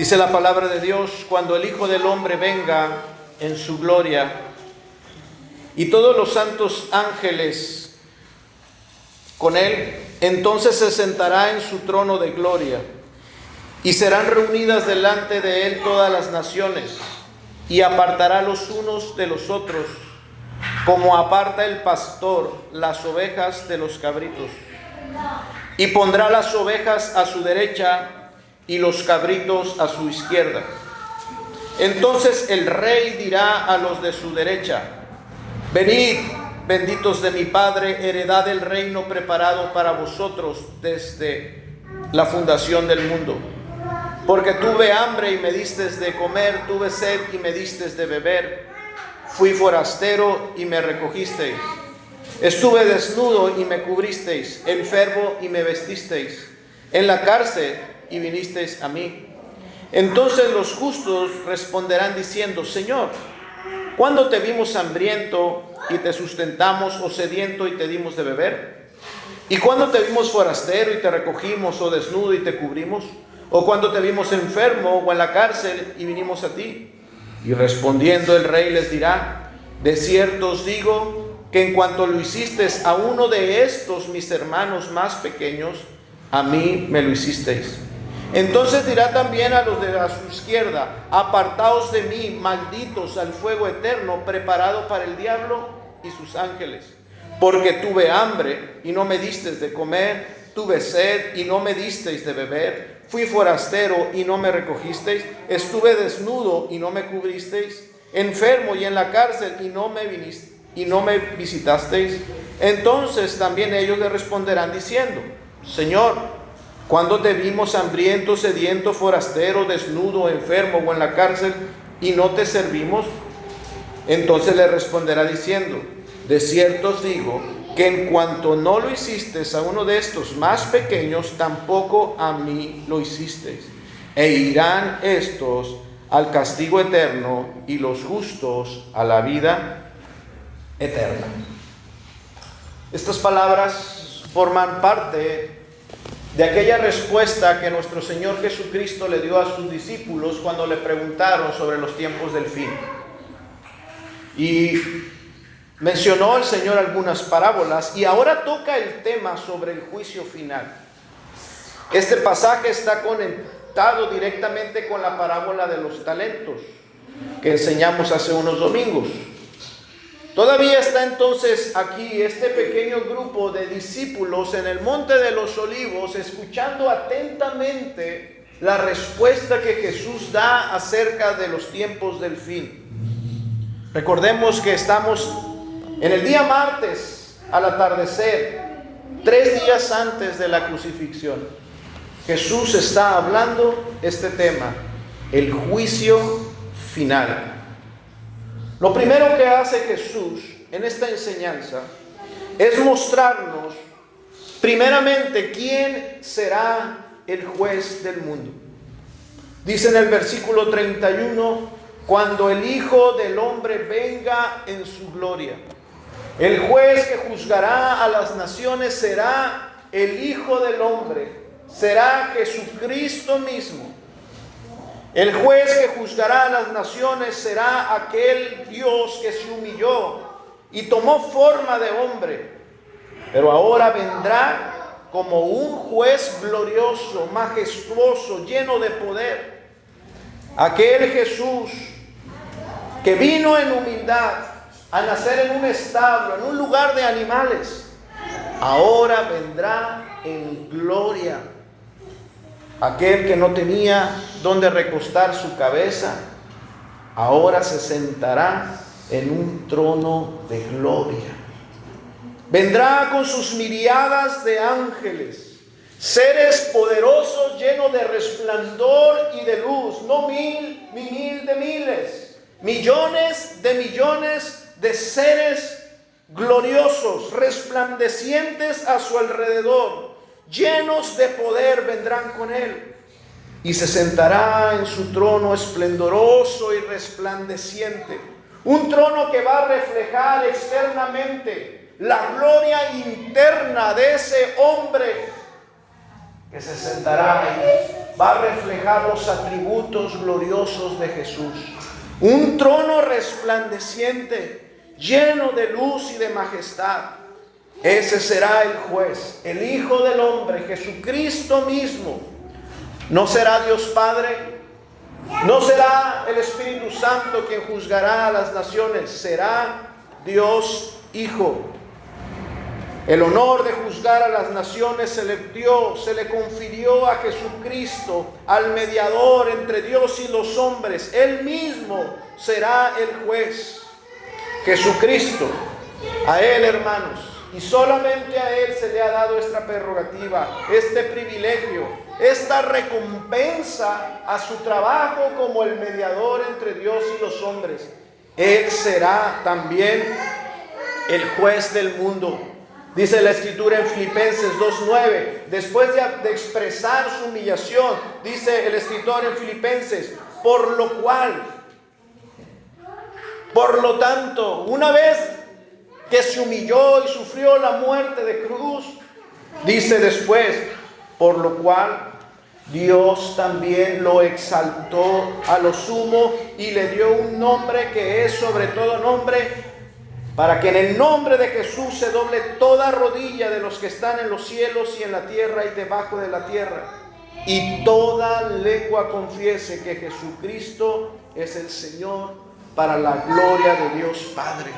Dice la palabra de Dios: cuando el Hijo del Hombre venga en su gloria y todos los santos ángeles con él, entonces se sentará en su trono de gloria y serán reunidas delante de él todas las naciones, y apartará los unos de los otros, como aparta el pastor las ovejas de los cabritos, y pondrá las ovejas a su derecha y los cabritos a su izquierda. Entonces el rey dirá a los de su derecha: venid, benditos de mi Padre, heredad del reino preparado para vosotros desde la fundación del mundo. Porque tuve hambre y me distes de comer, tuve sed y me distes de beber, fui forastero y me recogisteis, estuve desnudo y me cubristeis, enfermo y me vestisteis, en la cárcel y vinisteis a mí. Entonces los justos responderán diciendo: Señor, ¿cuándo te vimos hambriento y te sustentamos, o sediento y te dimos de beber? ¿Y cuándo te vimos forastero y te recogimos, o desnudo y te cubrimos? ¿O cuando te vimos enfermo o en la cárcel y vinimos a ti? Y respondiendo el rey les dirá: de cierto os digo que en cuanto lo hicisteis a uno de estos mis hermanos más pequeños, a mí me lo hicisteis. Entonces dirá también a los de a su izquierda: apartaos de mí, malditos, al fuego eterno preparado para el diablo y sus ángeles. Porque tuve hambre y no me disteis de comer, tuve sed y no me disteis de beber, fui forastero y no me recogisteis, estuve desnudo y no me cubristeis, enfermo y en la cárcel y no me visitasteis. Entonces también ellos le responderán diciendo: Señor, ¿cuándo te vimos hambriento, sediento, forastero, desnudo, enfermo o en la cárcel y no te servimos? Entonces le responderá diciendo: de cierto os digo que en cuanto no lo hicisteis a uno de estos más pequeños, tampoco a mí lo hicisteis. E irán estos al castigo eterno y los justos a la vida eterna. Estas palabras forman parte de aquella respuesta que nuestro Señor Jesucristo le dio a sus discípulos cuando le preguntaron sobre los tiempos del fin. Y mencionó el Señor algunas parábolas y ahora toca el tema sobre el juicio final. Este pasaje está conectado directamente con la parábola de los talentos que enseñamos hace unos domingos. Todavía está entonces aquí este pequeño grupo de discípulos en el Monte de los Olivos, escuchando atentamente la respuesta que Jesús da acerca de los tiempos del fin. Recordemos que estamos en el día martes al atardecer, 3 días antes de la crucifixión. Jesús está hablando este tema, el juicio final. Lo primero que hace Jesús en esta enseñanza es mostrarnos primeramente quién será el juez del mundo. Dice en el versículo 31: cuando el Hijo del Hombre venga en su gloria. El juez que juzgará a las naciones será el Hijo del Hombre, será Jesucristo mismo. El juez que juzgará a las naciones será aquel Dios que se humilló y tomó forma de hombre, pero ahora vendrá como un juez glorioso, majestuoso, lleno de poder. Aquel Jesús que vino en humildad a nacer en un establo, en un lugar de animales, ahora vendrá en gloria. Aquel que no tenía donde recostar su cabeza, ahora se sentará en un trono de gloria. Vendrá con sus miriadas de ángeles, seres poderosos llenos de resplandor y de luz, no 1000 ni 1000 de miles, millones de seres gloriosos, resplandecientes a su alrededor, llenos de poder, vendrán con él. Y se sentará en su trono esplendoroso y resplandeciente. Un trono que va a reflejar externamente la gloria interna de ese hombre que se sentará ahí va a reflejar los atributos gloriosos de Jesús. Un trono resplandeciente, lleno de luz y de majestad. Ese será el juez, el Hijo del Hombre, Jesucristo mismo. No será Dios Padre, no será el Espíritu Santo quien juzgará a las naciones, será Dios Hijo. El honor de juzgar a las naciones se le confirió a Jesucristo, al mediador entre Dios y los hombres. Él mismo será el juez. Jesucristo, a Él, hermanos, y solamente a Él se le ha dado esta prerrogativa, este privilegio, esta recompensa a su trabajo como el mediador entre Dios y los hombres. Él será también el juez del mundo. Dice la Escritura en Filipenses 2:9, después de expresar su humillación, dice el escritor en Filipenses, por lo tanto, una vez que se humilló y sufrió la muerte de cruz, dice después, por lo cual Dios también lo exaltó a lo sumo y le dio un nombre que es sobre todo nombre, para que en el nombre de Jesús se doble toda rodilla de los que están en los cielos y en la tierra y debajo de la tierra, y toda lengua confiese que Jesucristo es el Señor, para la gloria de Dios Padre.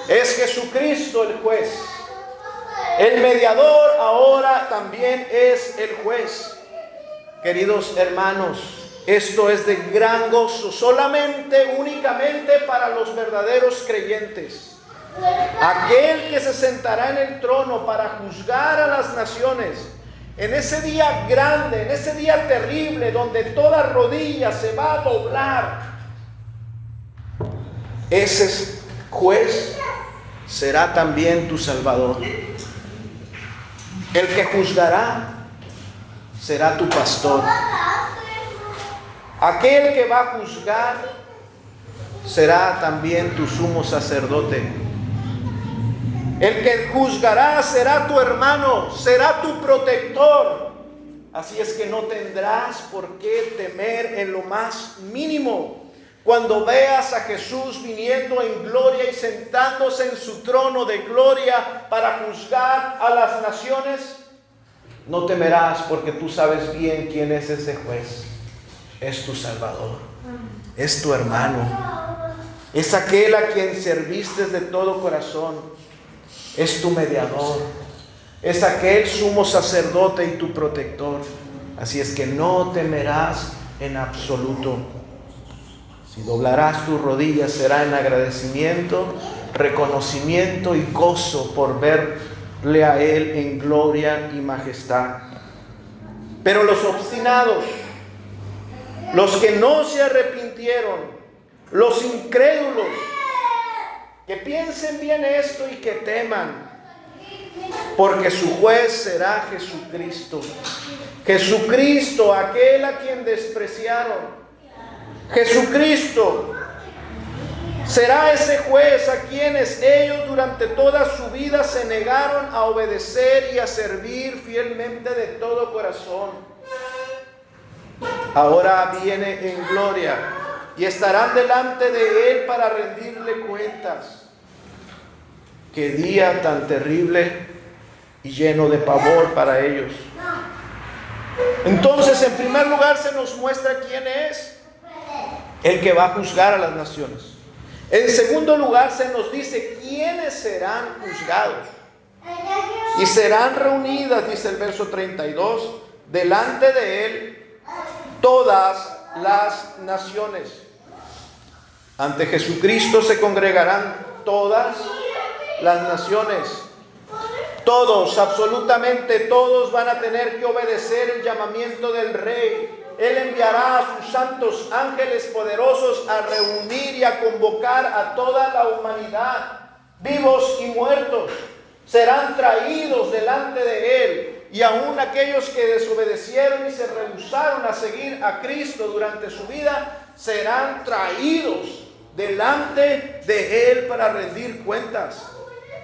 Es Jesucristo el juez. El mediador ahora también es el juez. Queridos hermanos, esto es de gran gozo, únicamente para los verdaderos creyentes. Aquel que se sentará en el trono para juzgar a las naciones, en ese día grande, en ese día terrible, donde toda rodilla se va a doblar, ese juez será también tu Salvador. El que juzgará será tu pastor. Aquel que va a juzgar será también tu sumo sacerdote. El que juzgará será tu hermano, será tu protector. Así es que no tendrás por qué temer en lo más mínimo. Cuando veas a Jesús viniendo en gloria y sentándose en su trono de gloria para juzgar a las naciones, no temerás, porque tú sabes bien quién es ese juez. Es tu Salvador, es tu hermano, es aquel a quien serviste de todo corazón, es tu mediador, es aquel sumo sacerdote y tu protector. Así es que no temerás en absoluto. Si doblarás tus rodillas, será en agradecimiento, reconocimiento y gozo por verle a Él en gloria y majestad. Pero los obstinados, los que no se arrepintieron, los incrédulos, que piensen bien esto y que teman, porque su juez será Jesucristo. Jesucristo, aquel a quien despreciaron. Jesucristo será ese juez a quienes ellos durante toda su vida se negaron a obedecer y a servir fielmente de todo corazón. Ahora viene en gloria y estarán delante de Él para rendirle cuentas. Qué día tan terrible y lleno de pavor para ellos. Entonces, en primer lugar, se nos muestra quién es el que va a juzgar a las naciones. En segundo lugar, se nos dice quiénes serán juzgados. Y serán reunidas, dice el verso 32, delante de Él todas las naciones. Ante Jesucristo se congregarán todas las naciones. Todos, absolutamente todos, van a tener que obedecer el llamamiento del Rey. Él enviará a sus santos ángeles poderosos a reunir y a convocar a toda la humanidad, vivos y muertos. Serán traídos delante de Él, y aún aquellos que desobedecieron y se rehusaron a seguir a Cristo durante su vida, serán traídos delante de Él para rendir cuentas.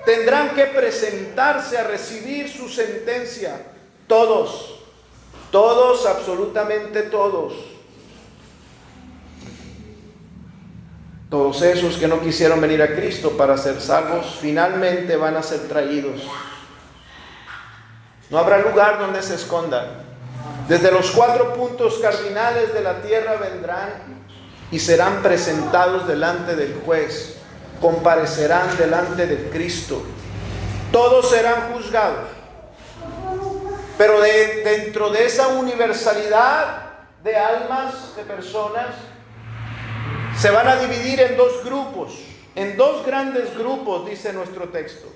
Tendrán que presentarse a recibir su sentencia. Todos, Todos, absolutamente todos. Todos esos que no quisieron venir a Cristo para ser salvos, finalmente van a ser traídos. No habrá lugar donde se escondan. Desde los 4 puntos cardinales de la tierra vendrán y serán presentados delante del juez. Comparecerán delante de Cristo. Todos serán juzgados. Pero dentro de esa universalidad de almas, de personas, se van a dividir en 2 grupos, en 2 grandes grupos, dice nuestro texto.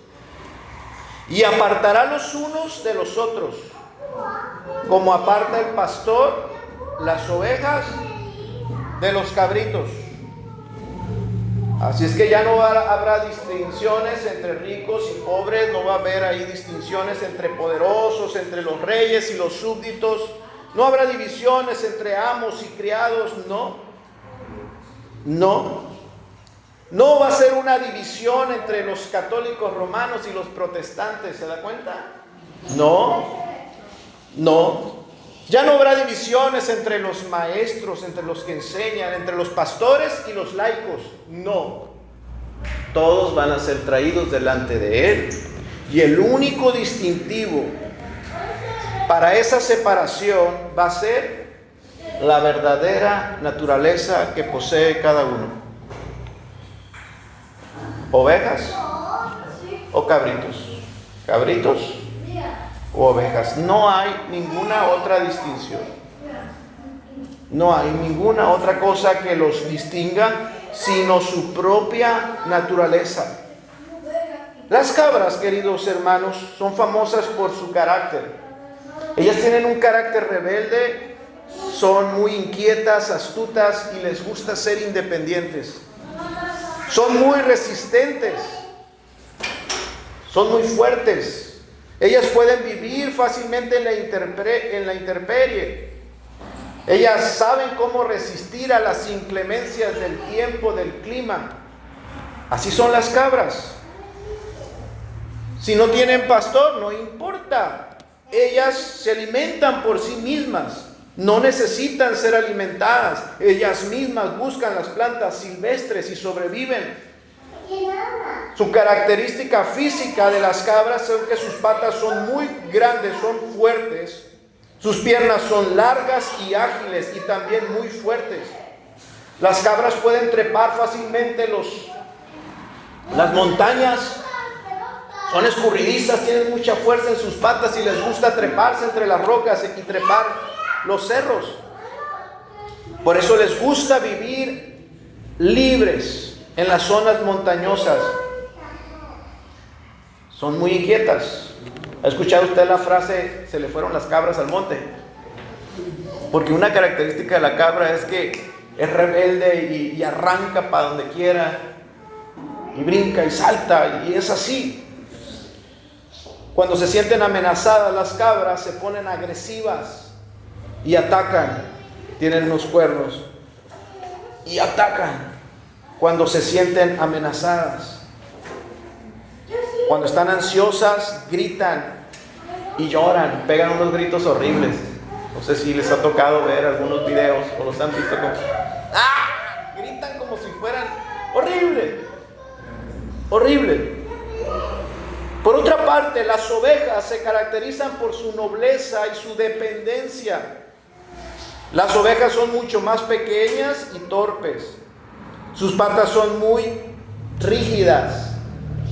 Y apartará los unos de los otros, como aparta el pastor las ovejas de los cabritos. Así es que ya no habrá distinciones entre ricos y pobres, no va a haber ahí distinciones entre poderosos, entre los reyes y los súbditos, no habrá divisiones entre amos y criados, no va a ser una división entre los católicos romanos y los protestantes, ¿se da cuenta? No, ya no habrá divisiones entre los maestros, entre los que enseñan, entre los pastores y los laicos. No. Todos van a ser traídos delante de Él. Y el único distintivo para esa separación va a ser la verdadera naturaleza que posee cada uno. ¿Ovejas o cabritos? ¿Cabritos o ovejas? No hay ninguna otra distinción. No hay ninguna otra cosa que los distinga sino su propia naturaleza. Las cabras, queridos hermanos, son famosas por su carácter. Ellas tienen un carácter rebelde, son muy inquietas, astutas y les gusta ser independientes. Son muy resistentes, son muy fuertes. Ellas pueden vivir fácilmente en la intemperie. Ellas saben cómo resistir a las inclemencias del tiempo, del clima. Así son las cabras. Si no tienen pastor, no importa. Ellas se alimentan por sí mismas. No necesitan ser alimentadas. Ellas mismas buscan las plantas silvestres y sobreviven. Su característica física de las cabras es que sus patas son muy grandes, son fuertes. Sus piernas son largas y ágiles y también muy fuertes. Las cabras pueden trepar fácilmente las montañas. Son escurridizas, tienen mucha fuerza en sus patas y les gusta treparse entre las rocas y trepar los cerros. Por eso les gusta vivir libres en las zonas montañosas. Son muy inquietas. ¿Ha escuchado usted la frase, se le fueron las cabras al monte? Porque una característica de la cabra es que es rebelde y arranca para donde quiera, y brinca y salta, y es así. Cuando se sienten amenazadas las cabras, se ponen agresivas y atacan. Tienen unos cuernos y atacan cuando se sienten amenazadas. Cuando están ansiosas, gritan y lloran, pegan unos gritos horribles. No sé si les ha tocado ver algunos videos o los han visto como gritan como si fueran horrible. Por otra parte, las ovejas se caracterizan por su nobleza y su dependencia. Las ovejas son mucho más pequeñas y torpes. Sus patas son muy rígidas,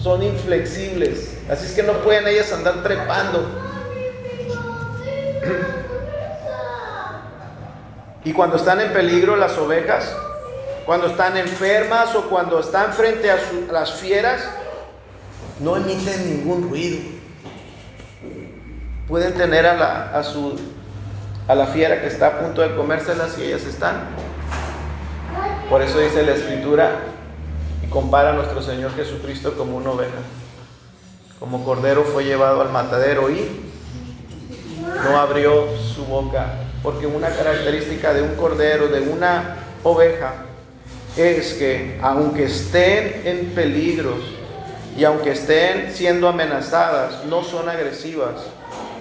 son inflexibles. Así es que no pueden ellas andar trepando. Y cuando están en peligro las ovejas, cuando están enfermas o cuando están frente a las fieras, no emiten ningún ruido. Pueden tener a la fiera que está a punto de comérselas y ellas están. Por eso dice la Escritura y compara a nuestro Señor Jesucristo como una oveja. Como cordero fue llevado al matadero y no abrió su boca. Porque una característica de un cordero, de una oveja, es que aunque estén en peligros y aunque estén siendo amenazadas, no son agresivas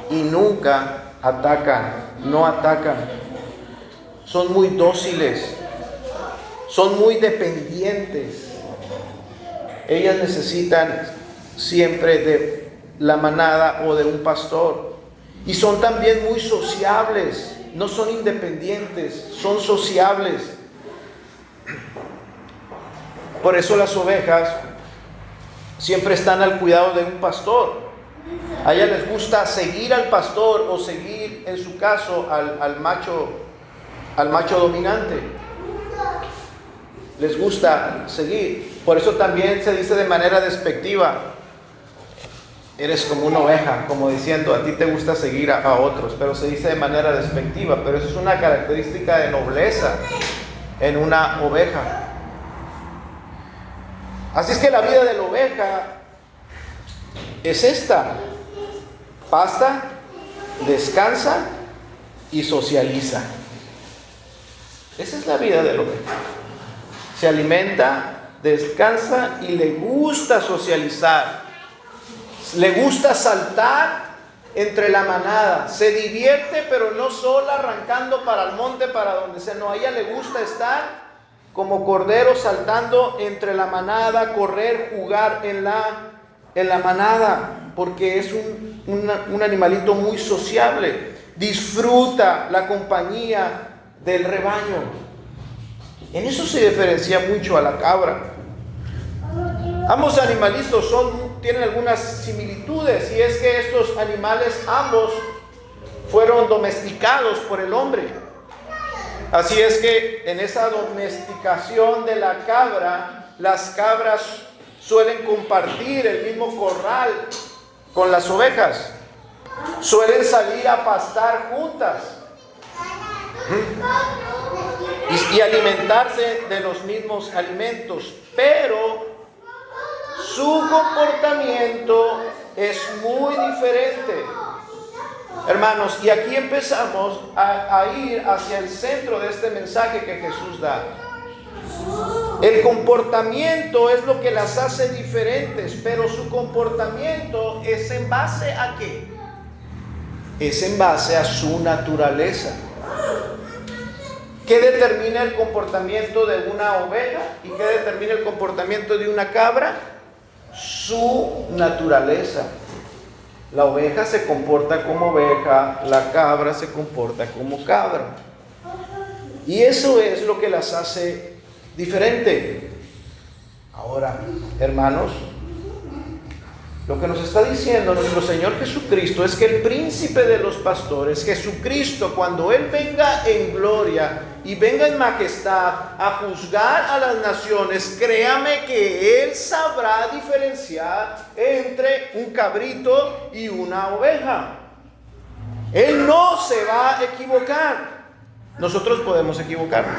y nunca atacan, no atacan. Son muy dóciles, son muy dependientes. Ellas necesitan siempre de la manada o de un pastor. Y son también muy sociables, no son independientes, son sociables. Por eso las ovejas siempre están al cuidado de un pastor. A ellas les gusta seguir al pastor o seguir, en su caso, al macho dominante. Les gusta seguir. Por eso también se dice de manera despectiva: eres como una oveja, como diciendo, a ti te gusta seguir a otros, pero se dice de manera despectiva, pero eso es una característica de nobleza en una oveja. Así es que la vida de la oveja es esta: pasta, descansa y socializa. Esa es la vida de la oveja. Se alimenta, descansa y le gusta socializar. Le gusta saltar entre la manada. Se divierte, pero no sola arrancando para el monte, para donde sea. No, a ella le gusta estar como cordero saltando entre la manada, correr, jugar en la manada, porque es un animalito muy sociable. Disfruta la compañía del rebaño. En eso se diferencia mucho a la cabra. Ambos animalitos tienen algunas similitudes, y es que estos animales ambos fueron domesticados por el hombre. Así es que en esa domesticación de la cabra, las cabras suelen compartir el mismo corral con las ovejas. Suelen salir a pastar juntas y alimentarse de los mismos alimentos, pero su comportamiento es muy diferente, hermanos. Y aquí empezamos a ir hacia el centro de este mensaje que Jesús da. El comportamiento es lo que las hace diferentes, pero su comportamiento es en base ¿a qué? Es en base a su naturaleza. ¿Qué determina el comportamiento de una oveja y qué determina el comportamiento de una cabra? Su naturaleza. La oveja se comporta como oveja, la cabra se comporta como cabra. Y eso es lo que las hace diferente. Ahora, hermanos, lo que nos está diciendo nuestro Señor Jesucristo es que el príncipe de los pastores, Jesucristo, cuando Él venga en gloria y venga en majestad a juzgar a las naciones, créame que Él sabrá diferenciar entre un cabrito y una oveja. Él no se va a equivocar. Nosotros podemos equivocarnos.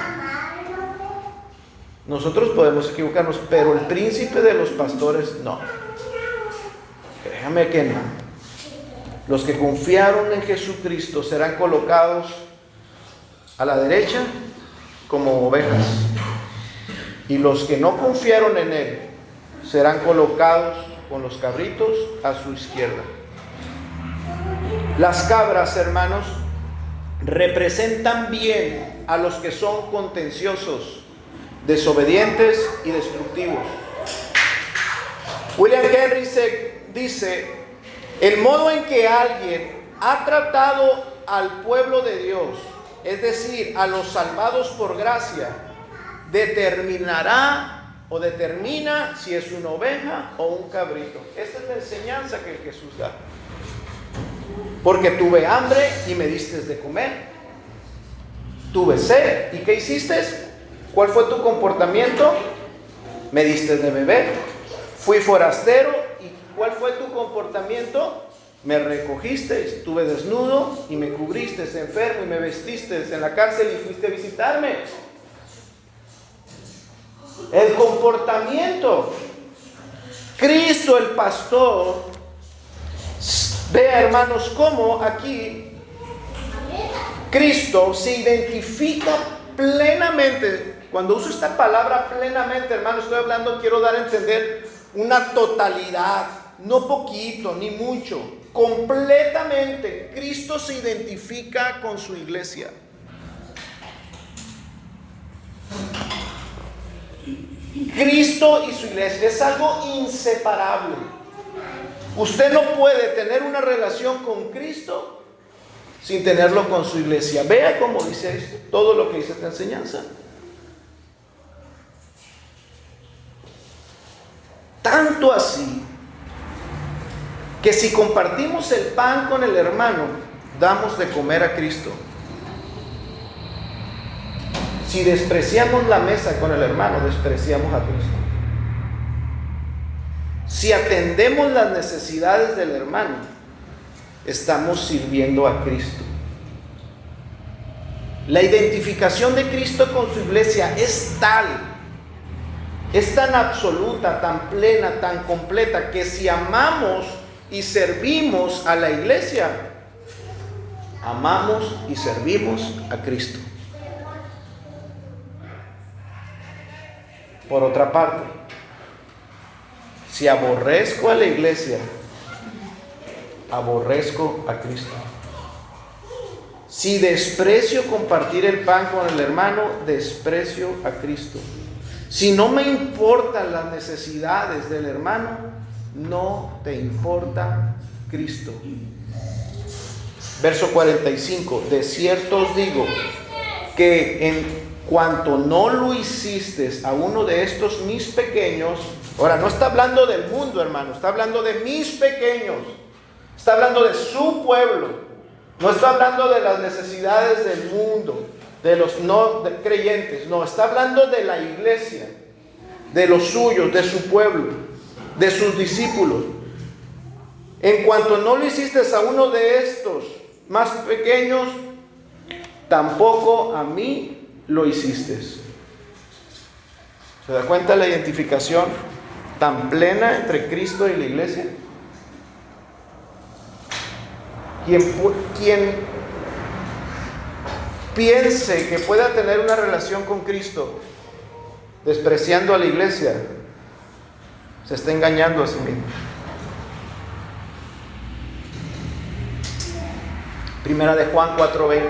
Pero el príncipe de los pastores no. Créame que no. Los que confiaron en Jesucristo serán colocados a la derecha como ovejas, y los que no confiaron en Él serán colocados con los cabritos a su izquierda. Las cabras, hermanos, representan bien a los que son contenciosos, desobedientes y destructivos. William Henry dice: el modo en que alguien ha tratado al pueblo de Dios, es decir, a los salvados por gracia, determina si es una oveja o un cabrito. Esta es la enseñanza que Jesús da. Porque tuve hambre y me diste de comer, tuve sed y ¿qué hiciste? ¿Cuál fue tu comportamiento? Me diste de beber. Fui forastero y ¿cuál fue tu comportamiento? Me recogiste. Estuve desnudo y me cubriste, enfermo y me vestiste, en la cárcel y fuiste a visitarme. El comportamiento. Cristo el pastor. Vea, hermanos, cómo aquí Cristo se identifica plenamente. Cuando uso esta palabra plenamente, hermanos, quiero dar a entender una totalidad. no poquito ni mucho, completamente. Cristo se identifica con su iglesia. Cristo y su iglesia es algo inseparable. Usted no puede tener una relación con Cristo sin tenerlo con su iglesia. Vea cómo dice esto, todo lo que dice esta enseñanza. Tanto así que si compartimos el pan con el hermano, damos de comer a Cristo. Si despreciamos la mesa con el hermano, despreciamos a Cristo. Si atendemos las necesidades del hermano, estamos sirviendo a Cristo. La identificación de Cristo con su iglesia es tal, es tan absoluta, tan plena, tan completa, que si amamos y servimos a la iglesia, amamos y servimos a Cristo. Por otra parte, si aborrezco a la iglesia, aborrezco a Cristo. Si desprecio compartir el pan con el hermano, desprecio a Cristo. Si no me importan las necesidades del hermano, no te importa Cristo. Verso 45. De cierto os digo que en cuanto no lo hiciste a uno de estos mis pequeños, ahora no está hablando del mundo, hermano, está hablando de mis pequeños, está hablando de su pueblo, no está hablando de las necesidades del mundo, de los no creyentes, no, está hablando de la iglesia, de los suyos, de su pueblo, de sus discípulos. En cuanto no lo hiciste a uno de estos más pequeños, tampoco a mí lo hiciste. ¿Se da cuenta la identificación tan plena entre Cristo y la iglesia? Quien piense que pueda tener una relación con Cristo despreciando a la iglesia, se está engañando a sí mismo. Primera de Juan 4:20.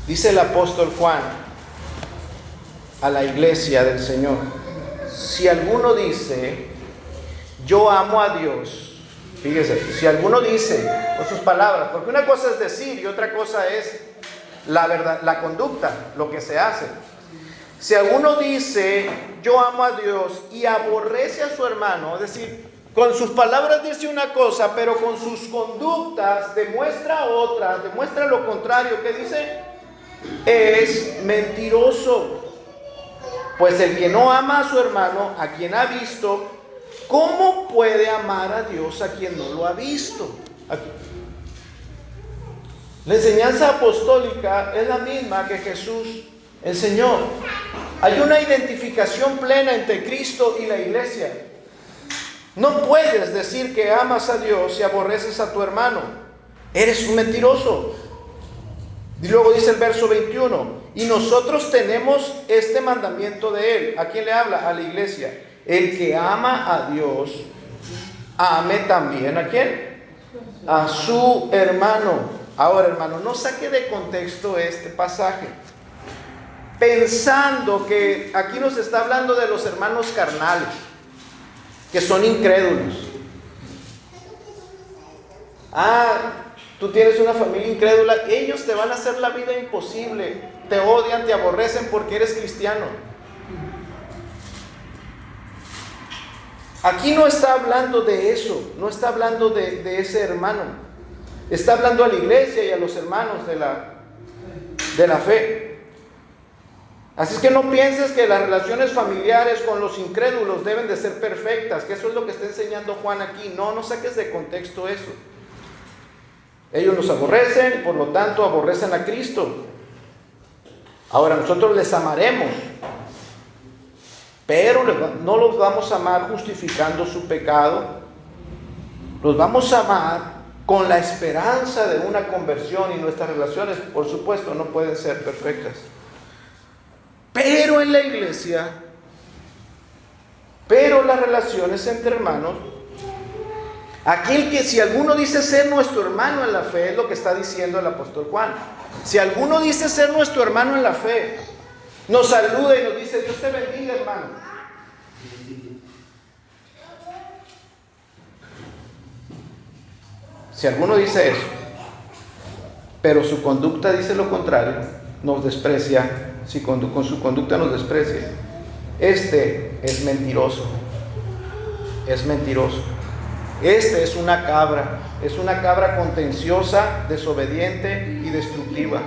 Dice el apóstol Juan a la iglesia del Señor: si alguno dice, yo amo a Dios, fíjese, si alguno dice con sus palabras, porque una cosa es decir y otra cosa es la verdad, la conducta, lo que se hace. Si alguno dice, yo amo a Dios y aborrece a su hermano, es decir, con sus palabras dice una cosa, pero con sus conductas demuestra otra, demuestra lo contrario, ¿qué dice? Es mentiroso. Pues el que no ama a su hermano, a quien ha visto, ¿cómo puede amar a Dios a quien no lo ha visto? Aquí. La enseñanza apostólica es la misma que Jesús enseñó. Hay una identificación plena entre Cristo y la iglesia. No puedes decir que amas a Dios y aborreces a tu hermano. Eres un mentiroso. Y luego dice el verso 21, y nosotros tenemos este mandamiento de Él. ¿A quién le habla? A la iglesia. El que ama a Dios, ame también ¿a quién? A su hermano. Ahora, hermano, no saque de contexto este pasaje, pensando que aquí nos está hablando de los hermanos carnales, que son incrédulos. Tú tienes una familia incrédula, ellos te van a hacer la vida imposible, te odian, te aborrecen porque eres cristiano. Aquí no está hablando de eso, no está hablando de ese hermano, está hablando a la iglesia y a los hermanos de la fe. Así es que no pienses que las relaciones familiares con los incrédulos deben de ser perfectas, que eso es lo que está enseñando Juan aquí. No saques de contexto eso. Ellos nos aborrecen, por lo tanto aborrecen a Cristo. Ahora nosotros les amaremos, pero no los vamos a amar justificando su pecado. Los vamos a amar con la esperanza de una conversión, y nuestras relaciones, por supuesto, no pueden ser perfectas. Pero en la iglesia Pero las relaciones entre hermanos, aquel que si alguno dice ser nuestro hermano en la fe, es lo que está diciendo el apóstol Juan. Si alguno dice ser nuestro hermano en la fe, nos saluda y nos dice: Dios te bendiga, hermano. Si alguno dice eso, pero su conducta dice lo contrario, nos desprecia, si con su conducta nos desprecia, este es mentiroso. Es mentiroso. Este es una cabra contenciosa, desobediente y destructiva.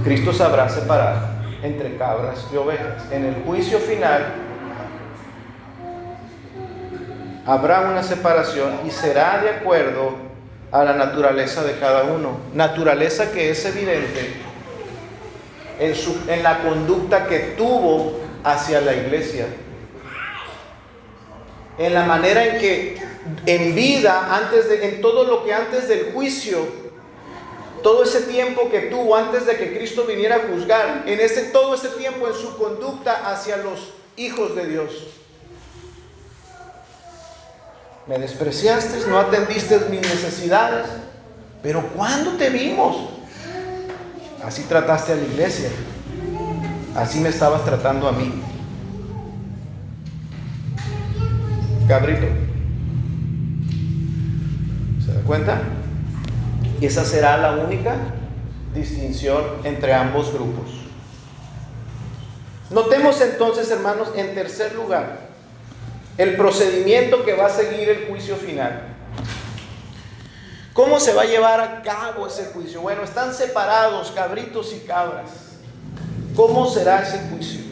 Cristo sabrá separar entre cabras y ovejas. En el juicio final habrá una separación y será de acuerdo a la naturaleza de cada uno. Naturaleza que es evidente en la conducta que tuvo hacia la iglesia. En la manera en que en vida, en todo lo que antes del juicio, todo ese tiempo que tuvo antes de que Cristo viniera a juzgar, todo ese tiempo en su conducta hacia los hijos de Dios. Me despreciaste, no atendiste mis necesidades, pero ¿cuándo te vimos? Así trataste a la iglesia, así me estabas tratando a mí. Cabrito, ¿se da cuenta? Y esa será la única distinción entre ambos grupos. Notemos entonces, hermanos, en tercer lugar, el procedimiento que va a seguir el juicio final. ¿Cómo se va a llevar a cabo ese juicio? Bueno, están separados cabritos y cabras. ¿Cómo será ese juicio?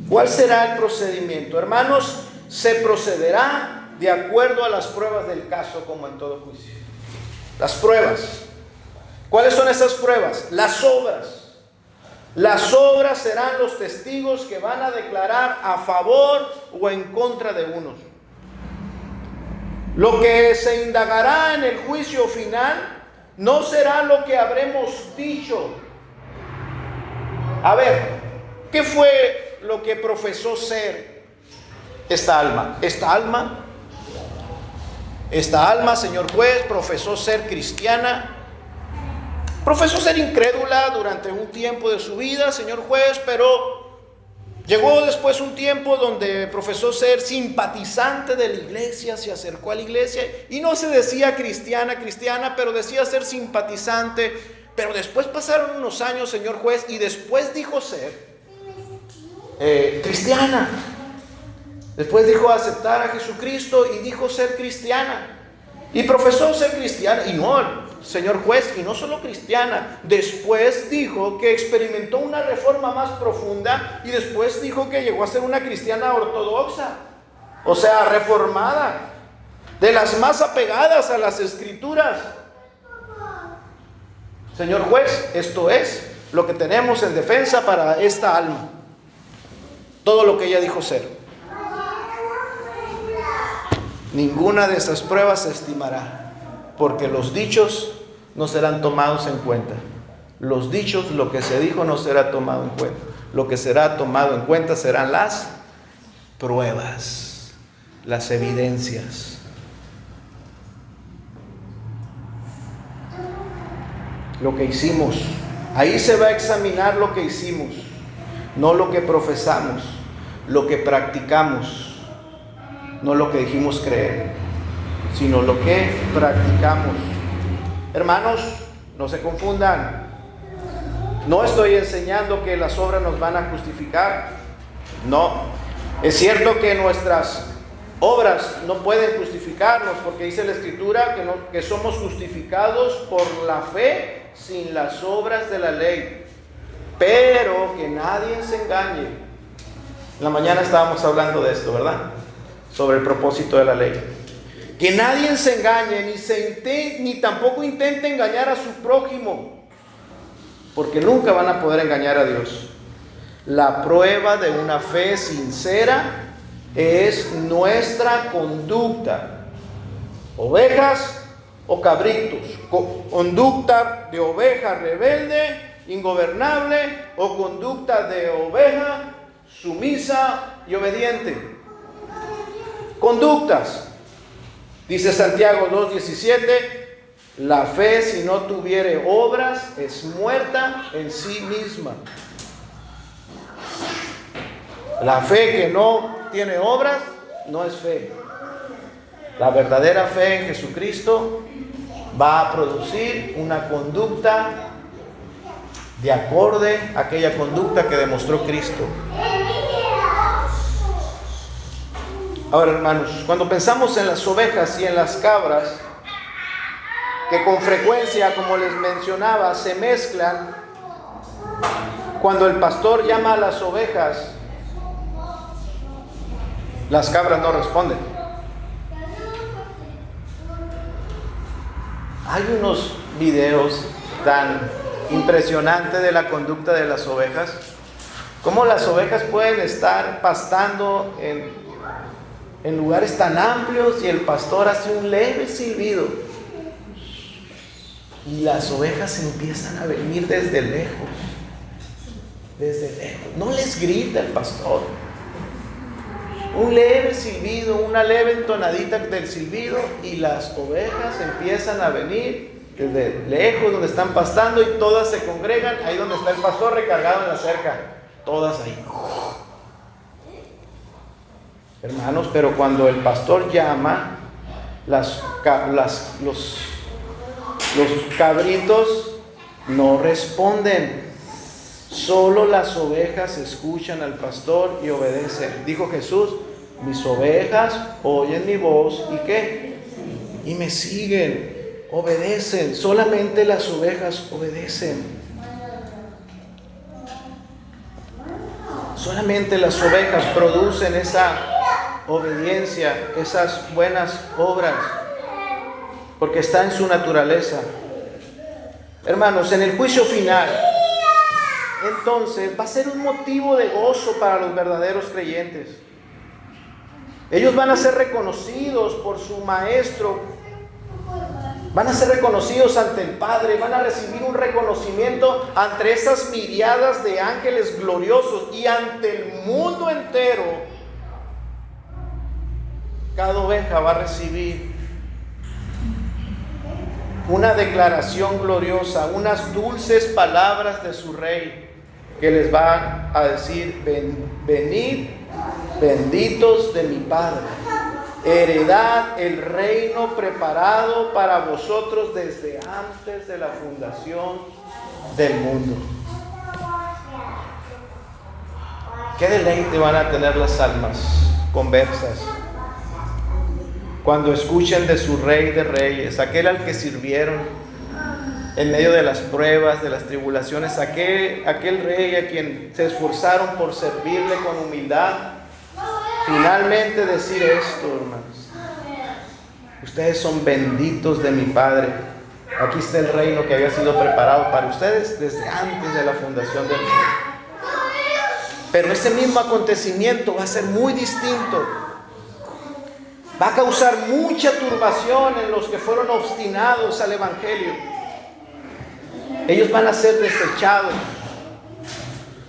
¿Cuál será el procedimiento? Hermanos, se procederá de acuerdo a las pruebas del caso, como en todo juicio. Las pruebas. ¿Cuáles son esas pruebas? Las obras. Las obras serán los testigos que van a declarar a favor o en contra de unos. Lo que se indagará en el juicio final no será lo que habremos dicho. A ver, ¿qué fue lo que profesó ser esta alma? Esta alma, señor juez, profesó ser cristiana. Profesó ser incrédula durante un tiempo de su vida, señor juez, pero llegó después un tiempo donde profesó ser simpatizante de la iglesia, se acercó a la iglesia y no se decía cristiana, pero decía ser simpatizante. Pero después pasaron unos años, señor juez, y después dijo ser cristiana. Después dijo aceptar a Jesucristo y dijo ser cristiana. Y profesó ser cristiana, y no, señor juez, y no solo cristiana. Después dijo que experimentó una reforma más profunda y después dijo que llegó a ser una cristiana ortodoxa, o sea, reformada, de las más apegadas a las escrituras. Señor juez, esto es lo que tenemos en defensa para esta alma. Todo lo que ella dijo ser. Ninguna de esas pruebas se estimará, porque los dichos no serán tomados en cuenta. Los dichos, lo que se dijo, no será tomado en cuenta. Lo que será tomado en cuenta serán las pruebas, las evidencias. Lo que hicimos, ahí se va a examinar lo que hicimos, no lo que profesamos, lo que practicamos. No lo que dijimos creer, sino lo que practicamos. Hermanos, no se confundan. No estoy enseñando que las obras nos van a justificar. No. Es cierto que nuestras obras no pueden justificarnos, porque dice la Escritura que somos justificados por la fe sin las obras de la ley. Pero que nadie se engañe. En la mañana estábamos hablando de esto, ¿verdad? Sobre el propósito de la ley. Que nadie se engañe, ni tampoco intente engañar a su prójimo, porque nunca van a poder engañar a Dios. La prueba de una fe sincera es nuestra conducta. Ovejas o cabritos. Conducta de oveja rebelde ingobernable o conducta de oveja sumisa y obediente. Conductas. Dice Santiago 2:17, la fe si no tuviere obras es muerta en sí misma. La fe que no tiene obras no es fe. La verdadera fe en Jesucristo va a producir una conducta de acorde a aquella conducta que demostró Cristo. Ahora, hermanos, cuando pensamos en las ovejas y en las cabras, que con frecuencia, como les mencionaba, se mezclan, cuando el pastor llama a las ovejas, las cabras no responden. Hay unos videos tan impresionantes de la conducta de las ovejas, cómo las ovejas pueden estar pastando en lugares tan amplios y el pastor hace un leve silbido y las ovejas empiezan a venir desde lejos, no les grita el pastor, un leve silbido, una leve entonadita del silbido y las ovejas empiezan a venir desde lejos donde están pastando y todas se congregan ahí donde está el pastor recargado en la cerca, todas ahí. Hermanos, pero cuando el pastor llama, los cabritos no responden. Solo las ovejas escuchan al pastor y obedecen. Dijo Jesús, mis ovejas oyen mi voz y ¿qué? Y me siguen, obedecen. Solamente las ovejas obedecen. Solamente las ovejas producen esa obediencia, esas buenas obras, porque está en su naturaleza. Hermanos, en el juicio final, entonces va a ser un motivo de gozo para los verdaderos creyentes. Ellos van a ser reconocidos por su maestro, van a ser reconocidos ante el Padre, van a recibir un reconocimiento ante esas miriadas de ángeles gloriosos y ante el mundo entero. Cada oveja va a recibir una declaración gloriosa, unas dulces palabras de su Rey, que les va a decir, venid, benditos de mi Padre, heredad el reino preparado para vosotros desde antes de la fundación del mundo. Qué deleite van a tener las almas conversas cuando escuchen de su Rey de Reyes, aquel al que sirvieron en medio de las pruebas, de las tribulaciones, aquel Rey a quien se esforzaron por servirle con humildad. Finalmente decir esto, hermanos: ustedes son benditos de mi Padre. Aquí está el reino que había sido preparado para ustedes desde antes de la fundación del mundo. Pero ese mismo acontecimiento va a ser muy distinto. Va a causar mucha turbación en los que fueron obstinados al Evangelio. Ellos van a ser desechados.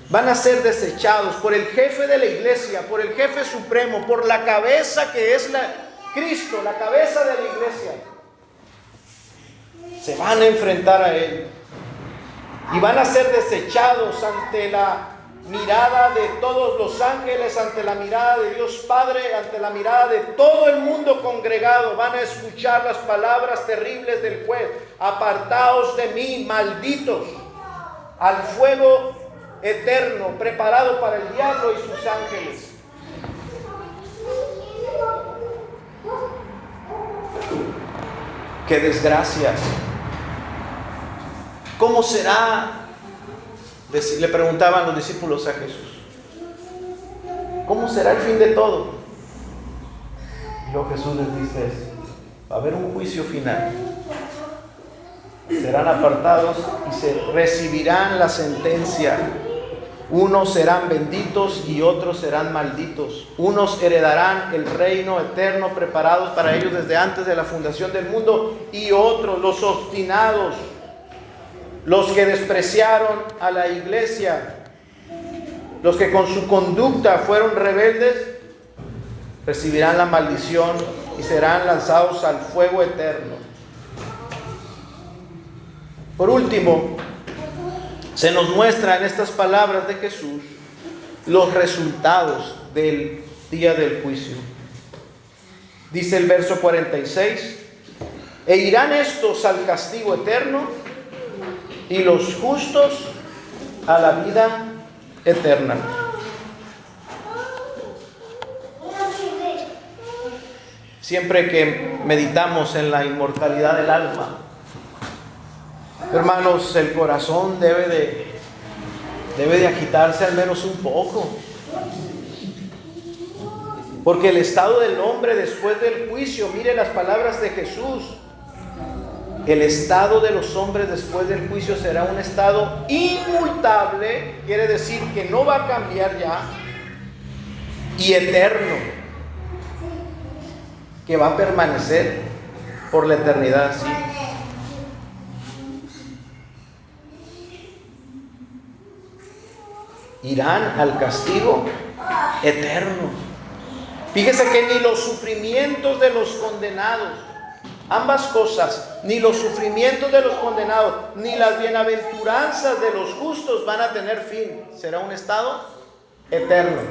Van a ser desechados por el jefe de la iglesia, por el jefe supremo, por la cabeza que es Cristo, la cabeza de la iglesia. Se van a enfrentar a Él y van a ser desechados ante la mirada de todos los ángeles, ante la mirada de Dios Padre, ante la mirada de todo el mundo congregado. Van a escuchar las palabras terribles del juez: apartaos de mí, malditos, al fuego eterno preparado para el diablo y sus ángeles. ¡Qué desgracia! ¿Cómo será? Le preguntaban los discípulos a Jesús: ¿cómo será el fin de todo? Y luego Jesús les dice: va a haber un juicio final. Serán apartados y se recibirán la sentencia. Unos serán benditos y otros serán malditos. Unos heredarán el reino eterno preparado para ellos desde antes de la fundación del mundo, y otros, los obstinados, Los que despreciaron a la iglesia, los que con su conducta fueron rebeldes, recibirán la maldición y serán lanzados al fuego eterno. Por último, se nos muestra en estas palabras de Jesús los resultados del día del juicio. Dice el verso 46: e irán estos al castigo eterno y los justos a la vida eterna. Siempre que meditamos en la inmortalidad del alma, hermanos, el corazón debe de agitarse al menos un poco. Porque el estado del hombre después del juicio, mire las palabras de Jesús, el estado de los hombres después del juicio será un estado inmutable, quiere decir que no va a cambiar ya, y eterno, que va a permanecer por la eternidad así. Irán al castigo eterno. Fíjese que ni los sufrimientos de los condenados, ambas cosas, ni los sufrimientos de los condenados, ni las bienaventuranzas de los justos van a tener fin. Será un estado eterno.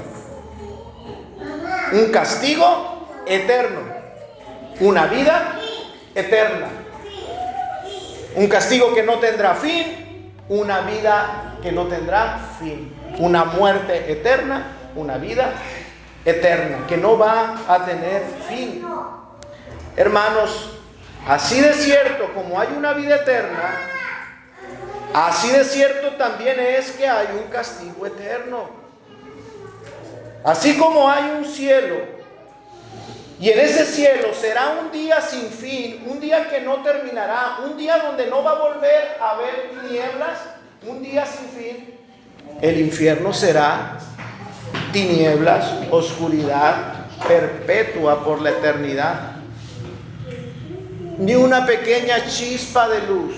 Un castigo eterno. Una vida eterna. Un castigo que no tendrá fin. Una vida que no tendrá fin. Una muerte eterna. Una vida eterna que no va a tener fin. Hermanos, así de cierto como hay una vida eterna, así de cierto también es que hay un castigo eterno. Así como hay un cielo, y en ese cielo será un día sin fin, un día que no terminará, un día donde no va a volver a haber tinieblas, un día sin fin. El infierno será tinieblas, oscuridad perpetua por la eternidad. Ni una pequeña chispa de luz.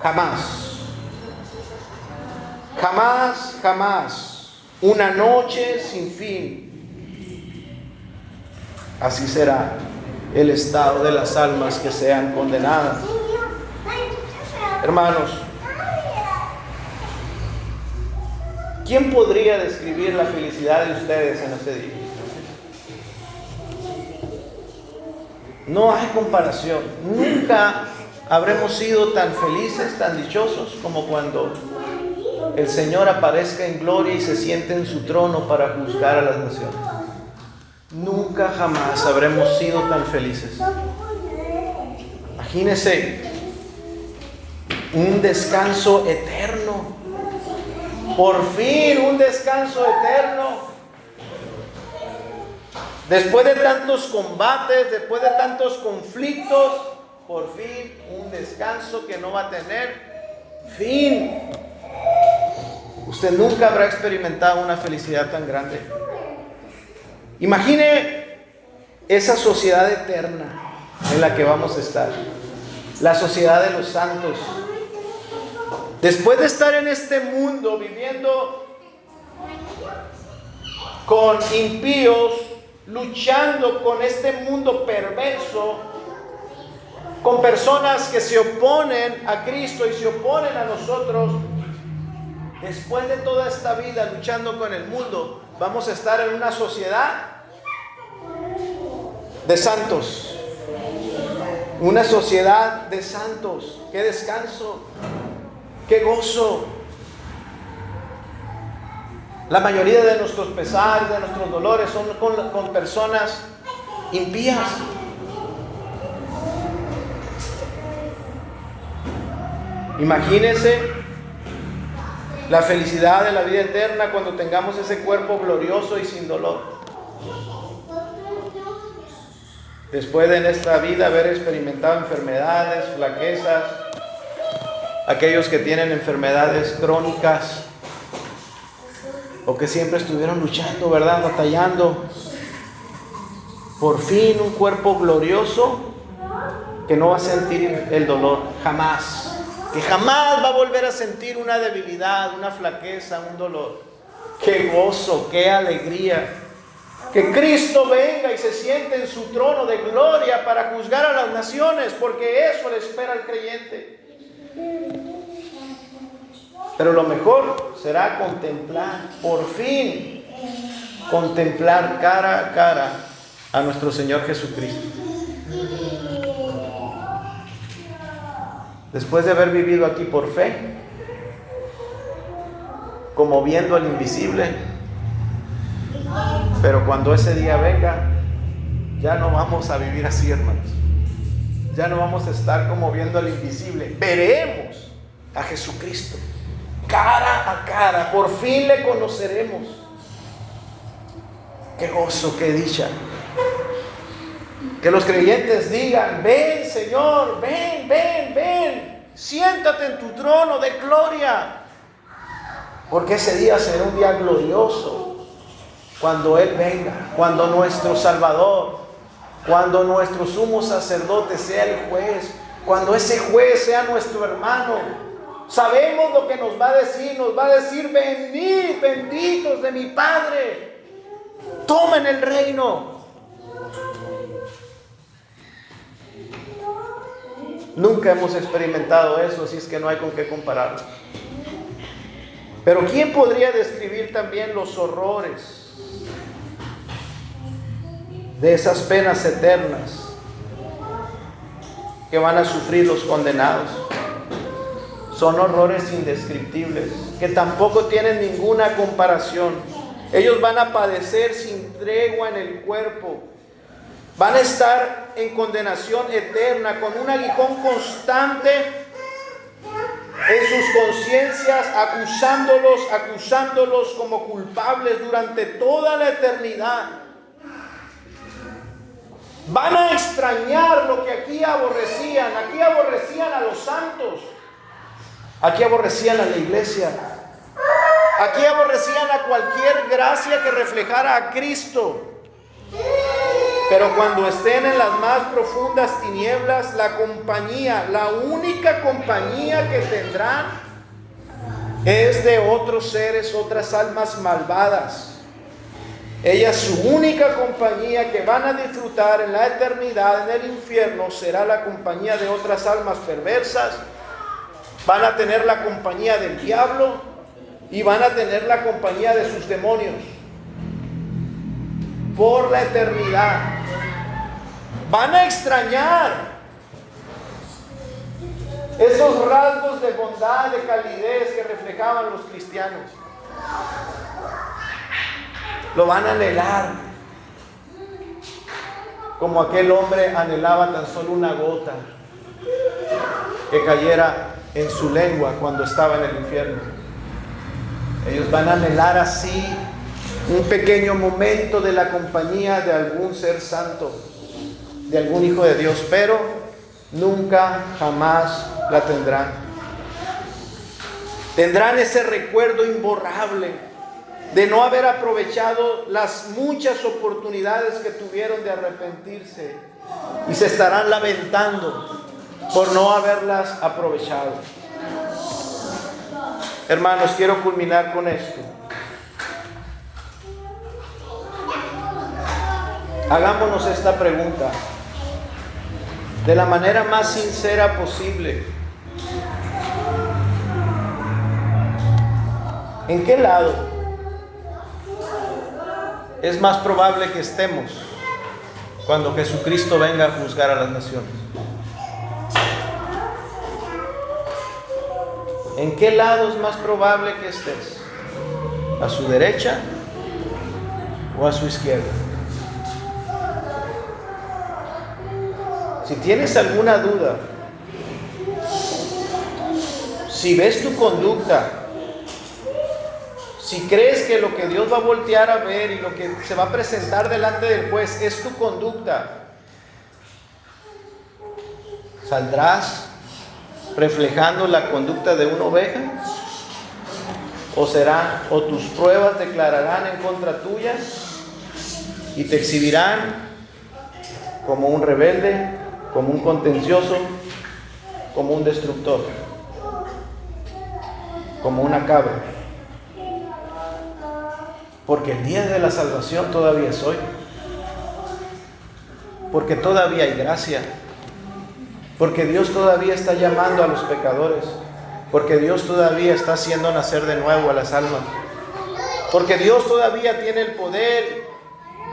Jamás. Jamás, jamás. Una noche sin fin. Así será el estado de las almas que sean condenadas. Hermanos, ¿quién podría describir la felicidad de ustedes en ese día? No hay comparación. Nunca habremos sido tan felices, tan dichosos como cuando el Señor aparezca en gloria y se siente en su trono para juzgar a las naciones. Nunca jamás habremos sido tan felices. Imagínense un descanso eterno. Por fin un descanso eterno. Después de tantos combates, después de tantos conflictos, por fin un descanso que no va a tener fin. Usted nunca habrá experimentado una felicidad tan grande. Imagine esa sociedad eterna en la que vamos a estar. La sociedad de los santos. Después de estar en este mundo viviendo con impíos, luchando con este mundo perverso, con personas que se oponen a Cristo y se oponen a nosotros, después de toda esta vida luchando con el mundo, vamos a estar en una sociedad de santos. Una sociedad de santos. ¡Qué descanso! ¡Qué gozo! La mayoría de nuestros pesares, de nuestros dolores son con personas impías. Imagínense la felicidad de la vida eterna cuando tengamos ese cuerpo glorioso y sin dolor. Después de en esta vida haber experimentado enfermedades, flaquezas, aquellos que tienen enfermedades crónicas o que siempre estuvieron luchando, ¿verdad? Batallando. Por fin un cuerpo glorioso que no va a sentir el dolor, jamás. Que jamás va a volver a sentir una debilidad, una flaqueza, un dolor. ¡Qué gozo, qué alegría! Que Cristo venga y se siente en su trono de gloria para juzgar a las naciones, porque eso le espera al creyente. Pero lo mejor será contemplar, por fin, contemplar cara a cara a nuestro Señor Jesucristo. Después de haber vivido aquí por fe, como viendo al invisible, pero cuando ese día venga, ya no vamos a vivir así, hermanos. Ya no vamos a estar como viendo al invisible. Veremos a Jesucristo cara a cara. Por fin le conoceremos. Qué gozo, qué dicha. Que los creyentes digan: ven, Señor, ven, ven, ven. Siéntate en tu trono de gloria. Porque ese día será un día glorioso. Cuando Él venga, cuando nuestro Salvador, cuando nuestro sumo sacerdote sea el juez, cuando ese juez sea nuestro hermano, sabemos lo que nos va a decir: venid, benditos de mi Padre, tomen el reino. Nunca hemos experimentado eso, así es que no hay con qué compararlo. Pero ¿quién podría describir también los horrores de esas penas eternas que van a sufrir los condenados? Son horrores indescriptibles, que tampoco tienen ninguna comparación. Ellos van a padecer sin tregua en el cuerpo. Van a estar en condenación eterna, con un aguijón constante en sus conciencias, acusándolos como culpables durante toda la eternidad. Van a extrañar lo que aquí aborrecían. Aquí aborrecían a los santos. Aquí aborrecían a la iglesia. Aquí aborrecían a cualquier gracia que reflejara a Cristo. Pero cuando estén en las más profundas tinieblas, la compañía, la única compañía que tendrán es de otros seres, otras almas malvadas. Ella, su única compañía que van a disfrutar en la eternidad, en el infierno, será la compañía de otras almas perversas. Van a tener la compañía del diablo y van a tener la compañía de sus demonios por la eternidad. Van a extrañar esos rasgos de bondad, de calidez que reflejaban los cristianos. Lo van a anhelar, como aquel hombre anhelaba tan solo una gota que cayera en su lengua cuando estaba en el infierno. Ellos van a anhelar así un pequeño momento de la compañía de algún ser santo, de algún hijo de Dios, pero nunca, jamás la tendrán. Tendrán ese recuerdo imborrable de no haber aprovechado las muchas oportunidades que tuvieron de arrepentirse, y se estarán lamentando por no haberlas aprovechado. Hermanos, quiero culminar con esto. Hagámonos esta pregunta de la manera más sincera posible. ¿En qué lado es más probable que estemos cuando Jesucristo venga a juzgar a las naciones? ¿En qué lado es más probable que estés? ¿A su derecha o a su izquierda? Si tienes alguna duda, si ves tu conducta, si crees que lo que Dios va a voltear a ver y lo que se va a presentar delante del juez es tu conducta, ¿saldrás reflejando la conducta de una oveja? ¿O tus pruebas declararán en contra tuya y te exhibirán como un rebelde, como un contencioso, como un destructor, como una cabra. Porque el día de la salvación todavía es hoy. Porque todavía hay gracia. Porque Dios todavía está llamando a los pecadores. Porque Dios todavía está haciendo nacer de nuevo a las almas. Porque Dios todavía tiene el poder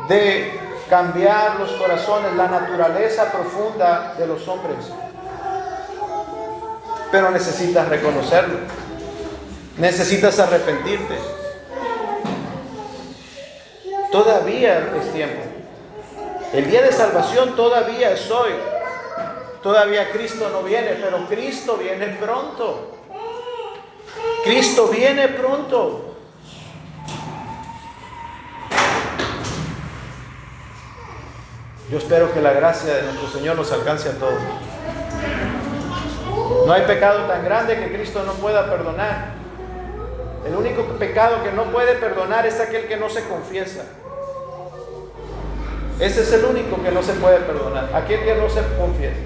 de cambiar los corazones, la naturaleza profunda de los hombres. Pero necesitas reconocerlo. Necesitas arrepentirte. Todavía es tiempo. El día de salvación todavía es hoy. Todavía Cristo no viene, pero Cristo viene pronto. Cristo viene pronto. Yo espero que la gracia de nuestro Señor nos alcance a todos. No hay pecado tan grande que Cristo no pueda perdonar. El único pecado que no puede perdonar es aquel que no se confiesa. Ese es el único que no se puede perdonar, aquel que no se confiesa.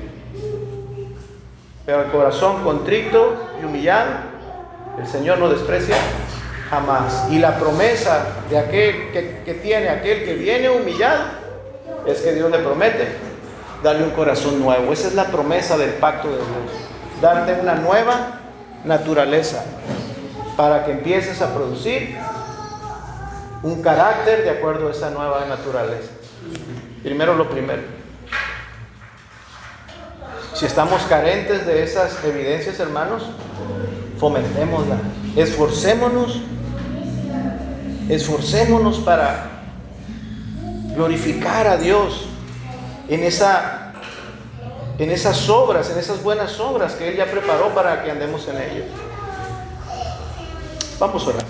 Pero el corazón contrito y humillado, el Señor no desprecia jamás. Y la promesa de aquel que tiene aquel que viene humillado es que Dios le promete darle un corazón nuevo. Esa es la promesa del pacto de Dios. Darte una nueva naturaleza para que empieces a producir un carácter de acuerdo a esa nueva naturaleza. Primero lo primero. Si estamos carentes de esas evidencias, hermanos, fomentémosla. Esforcémonos para glorificar a Dios en esas obras, en esas buenas obras que Él ya preparó para que andemos en ellas. Vamos a orar.